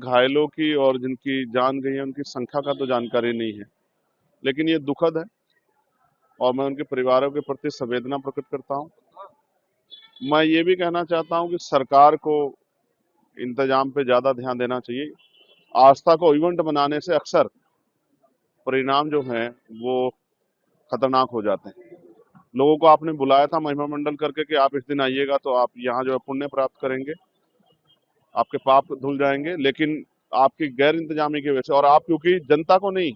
घायलों की और जिनकी जान गई है उनकी संख्या का तो जानकारी नहीं है, लेकिन ये दुखद है और मैं उनके परिवारों के प्रति संवेदना प्रकट करता हूँ। मैं ये भी कहना चाहता हूँ कि सरकार को इंतजाम पे ज्यादा ध्यान देना चाहिए। आस्था को इवेंट बनाने से अक्सर परिणाम जो हैं वो खतरनाक हो जाते हैं। लोगों को आपने बुलाया था महिमा मंडल करके कि आप इस दिन आइएगा तो आप यहाँ जो है पुण्य प्राप्त करेंगे, आपके पाप धुल जाएंगे, लेकिन आपकी गैर इंतजामी की वजह से, और आप क्योंकि जनता को नहीं,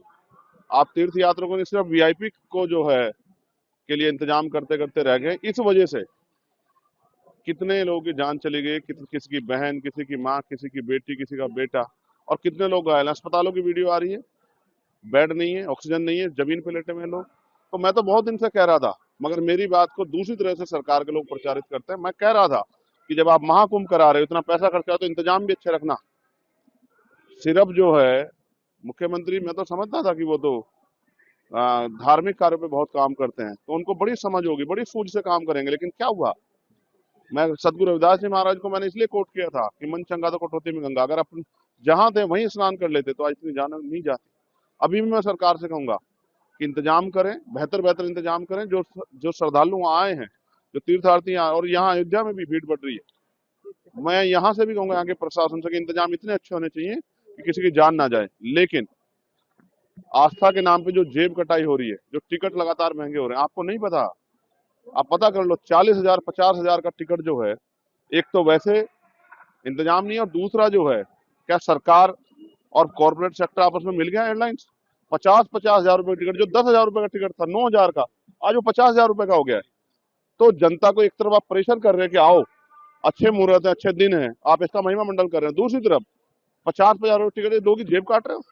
आप तीर्थ यात्रियों को नहीं, सिर्फ वीआईपी को जो है के लिए इंतजाम करते करते रह गए। इस वजह से कितने लोगों की जान चली गई, किसी की बहन, किसी की माँ, किसी की बेटी, किसी का बेटा, और कितने लोग घायल हैं। अस्पतालों की वीडियो आ रही है, बेड नहीं है, ऑक्सीजन नहीं है, जमीन पे लेटे हुए लोग। तो मैं तो बहुत दिन से कह रहा था, मगर मेरी बात को दूसरी तरह से सरकार के लोग प्रचारित करते हैं। मैं कह रहा था कि जब आप महाकुंभ करा रहे हो, इतना पैसा खर्चा तो इंतजाम भी अच्छे रखना। सिर्फ जो है मुख्यमंत्री, मैं तो समझता था कि वो तो धार्मिक कार्यों पे बहुत काम करते हैं, तो उनको बड़ी समझ होगी, बड़ी सूझ से काम करेंगे, लेकिन क्या हुआ। मैं सदगुरु रविदास जी महाराज को मैंने इसलिए कोट किया था कि मन चंगा तो कटौती में गंगा। अगर अपन जहां थे वहीं स्नान कर लेते तो आज इतनी जान नहीं जाती। अभी भी मैं सरकार से कहूंगा कि इंतजाम करें, बेहतर बेहतर इंतजाम करें। जो श्रद्धालु वहाँ आए हैं, जो तीर्थार्थी आए, और यहाँ अयोध्या में भी भीड़ बढ़ रही है, मैं यहाँ से भी कहूंगा यहाँ के प्रशासन से कि इंतजाम इतने अच्छे होने चाहिए कि किसी की जान ना जाए। लेकिन आस्था के नाम पे जो जेब कटाई हो रही है, जो टिकट लगातार महंगे हो रहे हैं, आपको नहीं पता, आप पता कर लो। 40,000 50,000 का टिकट जो है, एक तो वैसे इंतजाम नहीं है, और दूसरा जो है, क्या सरकार और कॉर्पोरेट सेक्टर आपस में मिल गया। एयरलाइंस 50,000 रुपए का टिकट, जो 10,000 रुपए का टिकट था 9,000 का, आज वो 50,000 रुपए का हो गया है। तो जनता को एक तरफ आप प्रेशर कर रहे हैं कि आओ, अच्छे मुहूर्त है, अच्छे दिन है, आप इसका महिमा मंडल कर रहे हैं, दूसरी तरफ 50,000 रुपए टिकट लोगों की जेब काट रहे हो।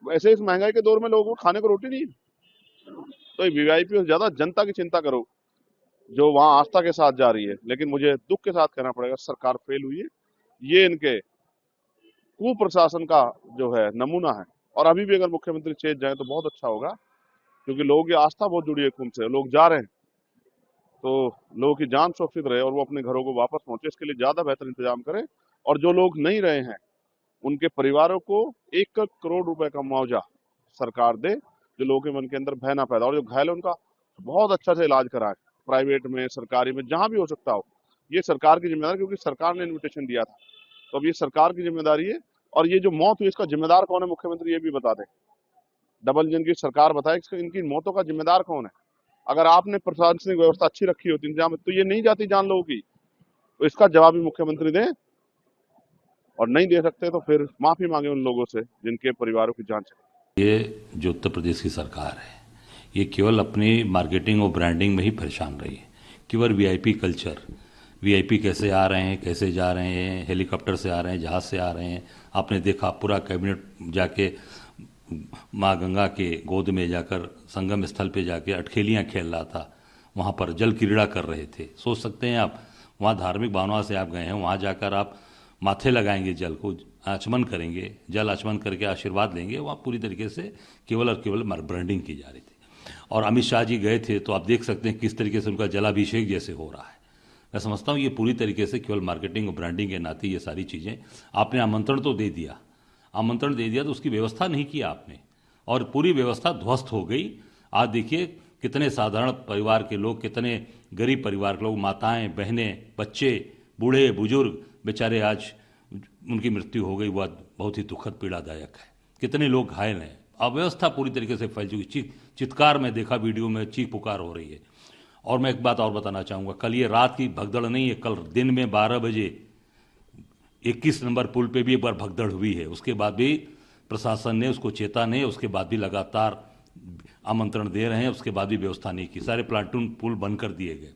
वैसे इस महंगाई के दौर में लोगों को खाने को रोटी नहीं है। तो वीवीआईपी से ज्यादा जनता की चिंता करो जो वहां आस्था के साथ जा रही है। लेकिन मुझे दुख के साथ कहना पड़ेगा, सरकार फेल हुई है। ये इनके कुप्रशासन का जो है नमूना है। और अभी भी अगर मुख्यमंत्री चेंज जाए तो बहुत अच्छा होगा, क्योंकि लोगों की आस्था बहुत जुड़ी है कुंभ से। लोग जा रहे हैं तो लोगों की जान सुरक्षित रहे और वो अपने घरों को वापस पहुंचे, इसके लिए ज्यादा बेहतर इंतजाम करें। और जो लोग नहीं रहे हैं उनके परिवारों को 1 करोड़ रुपए का मुआवजा सरकार दे, जो लोगों के मन के अंदर भय ना पैदा। और जो घायल है उनका बहुत अच्छा से इलाज कराए, प्राइवेट में, सरकारी में, जहां भी हो सकता हो। ये सरकार की जिम्मेदारी, क्योंकि सरकार ने इन्विटेशन दिया था, तो अब ये सरकार की जिम्मेदारी है। और ये जो मौत हुई इसका जिम्मेदार कौन है, मुख्यमंत्री ये भी बता दें। डबल इंजन की सरकार बताए इनकी मौतों का जिम्मेदार कौन है। अगर आपने प्रशासनिक व्यवस्था अच्छी रखी होती, इंतजाम, तो ये नहीं जाती जान लोगों की। तो इसका जवाब भी मुख्यमंत्री दें, और नहीं दे सकते तो फिर माफी मांगे उन लोगों से जिनके परिवारों की जान चली। ये जो उत्तर प्रदेश की सरकार है, ये केवल अपनी मार्केटिंग और ब्रांडिंग में ही परेशान रही है। केवल वीआईपी कल्चर, वीआईपी कैसे आ रहे हैं, कैसे जा रहे हैं, हेलीकॉप्टर से आ रहे हैं, जहाज से आ रहे हैं। आपने देखा पूरा कैबिनेट जाके माँ गंगा के गोद में जाकर संगम स्थल पे जाके अटखेलियाँ खेल रहा था, वहाँ पर जल क्रीड़ा कर रहे थे। सोच सकते हैं आप, वहाँ धार्मिक भावना से आप गए हैं, वहाँ जाकर आप माथे लगाएंगे, जल को आचमन करेंगे, जल आचमन करके आशीर्वाद लेंगे। वहाँ पूरी तरीके से केवल और केवल ब्रांडिंग की जा रही थी। और अमित शाह जी गए थे तो आप देख सकते हैं किस तरीके से उनका जलाभिषेक जैसे हो रहा है। मैं समझता हूँ ये पूरी तरीके से केवल मार्केटिंग और ब्रांडिंग के नाते ये सारी चीज़ें। आपने आमंत्रण तो दे दिया, आमंत्रण दे दिया तो उसकी व्यवस्था नहीं किया आपने, और पूरी व्यवस्था ध्वस्त हो गई। आज देखिए कितने साधारण परिवार के लोग, कितने गरीब परिवार के लोग, माताएं, बहनें, बच्चे, बूढ़े बुजुर्ग बेचारे, आज उनकी मृत्यु हो गई। वह बहुत ही दुखद पीड़ादायक है। कितने लोग घायल हैं। अव्यवस्था पूरी तरीके से फैल चुकी। चित्कार में देखा, वीडियो में चीख पुकार हो रही है। और मैं एक बात और बताना चाहूँगा, कल ये रात की भगदड़ नहीं है, कल दिन में 12 बजे 21 नंबर पुल पे भी एक बार भगदड़ हुई है। उसके बाद भी प्रशासन ने उसको चेता नहीं, उसके बाद भी लगातार आमंत्रण दे रहे हैं, उसके बाद भी व्यवस्था नहीं की। सारे प्लाटून पुल बंद कर दिए गए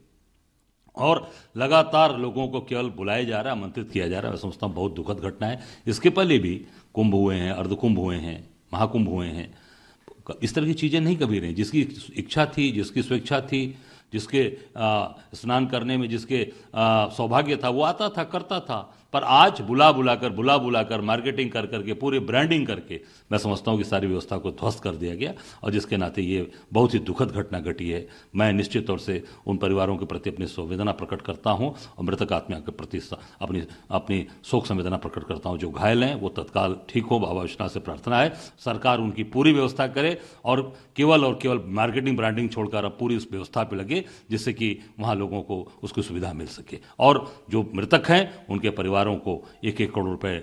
और लगातार लोगों को केवल बुलाया जा रहा है, आमंत्रित किया जा रहा है। मैं समझता हूँ बहुत दुखद घटना है। इसके पहले भी कुंभ हुए हैं, अर्धकुंभ हुए हैं, महाकुंभ हुए हैं, इस तरह की चीज़ें नहीं कभी रही। जिसकी इच्छा थी, जिसकी स्वेच्छा थी, जिसके स्नान करने में जिसके सौभाग्य था, वो आता था, करता था। पर आज बुला बुलाकर मार्केटिंग कर करके पूरी ब्रांडिंग करके मैं समझता हूं कि सारी व्यवस्था को ध्वस्त कर दिया गया, और जिसके नाते ये बहुत ही दुखद घटना घटी है। मैं निश्चित तौर से उन परिवारों के प्रति अपनी संवेदना प्रकट करता हूं और मृतक आत्मा के प्रति अपनी शोक संवेदना प्रकट करता हूं। जो घायल हैं वो तत्काल ठीक हो, बाबा विश्वनाथ से प्रार्थना है सरकार उनकी पूरी व्यवस्था करे और केवल मार्केटिंग ब्रांडिंग छोड़कर अब पूरी उस व्यवस्था पे लगे जिससे कि वहां लोगों को उसकी सुविधा मिल सके, और जो मृतक हैं उनके परिवारों को 1-1 करोड़ रुपए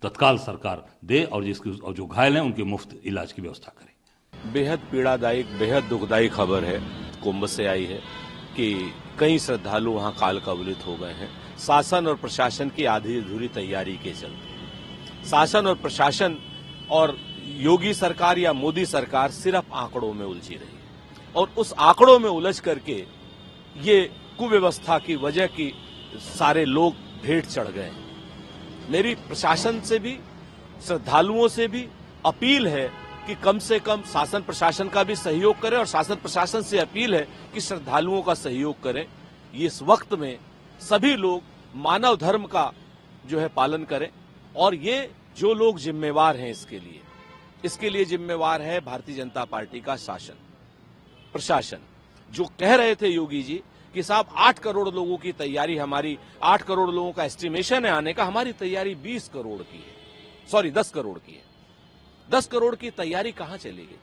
तत्काल सरकार दे और जो घायल हैं उनके मुफ्त इलाज की व्यवस्था करे। बेहद पीड़ादायक, बेहद दुखदायी खबर है कुंभ से आई है कि कई श्रद्धालु वहां काल कवलित हो गए हैं। शासन और प्रशासन की आधी अधूरी तैयारी के चलते शासन और प्रशासन और योगी सरकार या मोदी सरकार सिर्फ आंकड़ों में उलझी रही और उस आंकड़ों में उलझ करके ये कुव्यवस्था की वजह की सारे लोग भेंट चढ़ गए। मेरी प्रशासन से भी श्रद्धालुओं से भी अपील है कि कम से कम शासन प्रशासन का भी सहयोग करें और शासन प्रशासन से अपील है कि श्रद्धालुओं का सहयोग करें। इस वक्त में सभी लोग मानव धर्म का जो है पालन करें और ये जो लोग जिम्मेवार हैं इसके लिए जिम्मेवार है भारतीय जनता पार्टी का शासन प्रशासन। जो कह रहे थे योगी जी कि साहब 8 करोड़ लोगों की तैयारी, हमारी 8 करोड़ लोगों का एस्टिमेशन है आने का, हमारी तैयारी 20 करोड़ की है, सॉरी 10 करोड़ की है। 10 करोड़ की तैयारी कहां चली गई?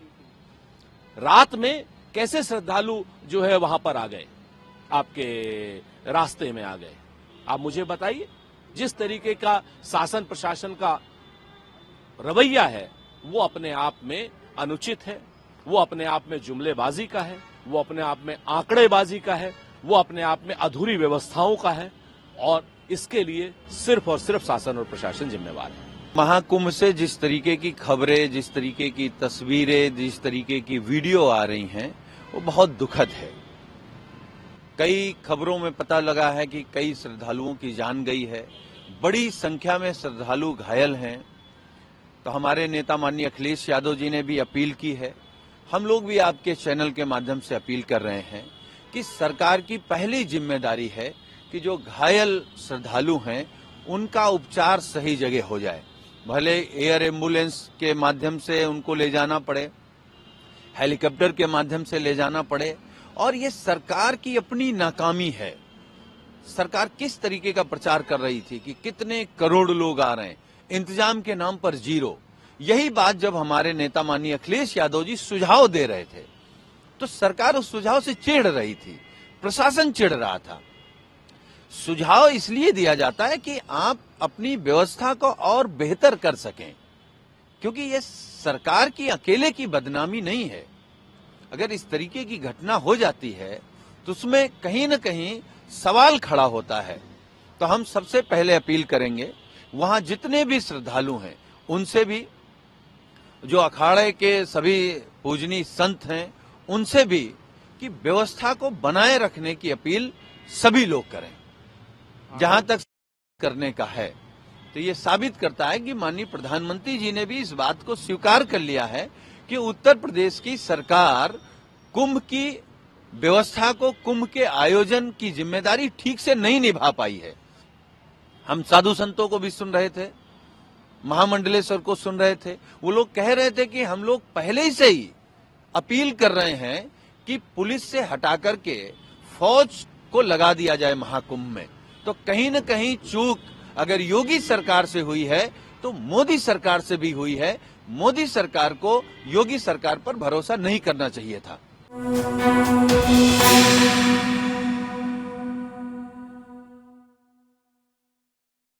रात में कैसे श्रद्धालु जो है वहां पर आ गए, आपके रास्ते में आ गए? आप मुझे बताइए। जिस तरीके का शासन प्रशासन का रवैया है वो अपने आप में अनुचित है, वो अपने आप में जुमलेबाजी का है, वो अपने आप में आंकड़ेबाजी का है, वो अपने आप में अधूरी व्यवस्थाओं का है और इसके लिए सिर्फ और सिर्फ शासन और प्रशासन जिम्मेवार है। महाकुंभ से जिस तरीके की खबरें, जिस तरीके की तस्वीरें, जिस तरीके की वीडियो आ रही हैं वो बहुत दुखद है। कई खबरों में पता लगा है कि कई श्रद्धालुओं की जान गई है, बड़ी संख्या में श्रद्धालु घायल हैं। तो हमारे नेता माननीय अखिलेश यादव जी ने भी अपील की है, हम लोग भी आपके चैनल के माध्यम से अपील कर रहे हैं कि सरकार की पहली जिम्मेदारी है कि जो घायल श्रद्धालु हैं उनका उपचार सही जगह हो जाए। भले एयर एम्बुलेंस के माध्यम से उनको ले जाना पड़े, हेलीकॉप्टर के माध्यम से ले जाना पड़े, और ये सरकार की अपनी नाकामी है। सरकार किस तरीके का प्रचार कर रही थी कि कितने करोड़ लोग आ रहे हैं, इंतजाम के नाम पर जीरो। यही बात जब हमारे नेता माननीय अखिलेश यादव जी सुझाव दे रहे थे तो सरकार उस सुझाव से चिढ़ रही थी, प्रशासन चिढ़ रहा था। सुझाव इसलिए दिया जाता है कि आप अपनी व्यवस्था को और बेहतर कर सकें, क्योंकि ये सरकार की अकेले की बदनामी नहीं है। अगर इस तरीके की घटना हो जाती है तो उसमें कहीं न कहीं सवाल खड़ा होता है। तो हम सबसे पहले अपील करेंगे वहां जितने भी श्रद्धालु हैं उनसे भी, जो अखाड़े के सभी पूजनीय संत हैं उनसे भी, कि व्यवस्था को बनाए रखने की अपील सभी लोग करें जहां तक करने का है। तो ये साबित करता है कि माननीय प्रधानमंत्री जी ने भी इस बात को स्वीकार कर लिया है कि उत्तर प्रदेश की सरकार कुंभ की व्यवस्था को, कुंभ के आयोजन की जिम्मेदारी ठीक से नहीं निभा पाई है। हम साधु संतों को भी सुन रहे थे, महामंडलेश्वर को सुन रहे थे, वो लोग कह रहे थे कि हम लोग पहले से ही अपील कर रहे हैं कि पुलिस से हटा करके फौज को लगा दिया जाए महाकुंभ में। तो कहीं न कहीं चूक अगर योगी सरकार से हुई है तो मोदी सरकार से भी हुई है। मोदी सरकार को योगी सरकार पर भरोसा नहीं करना चाहिए था।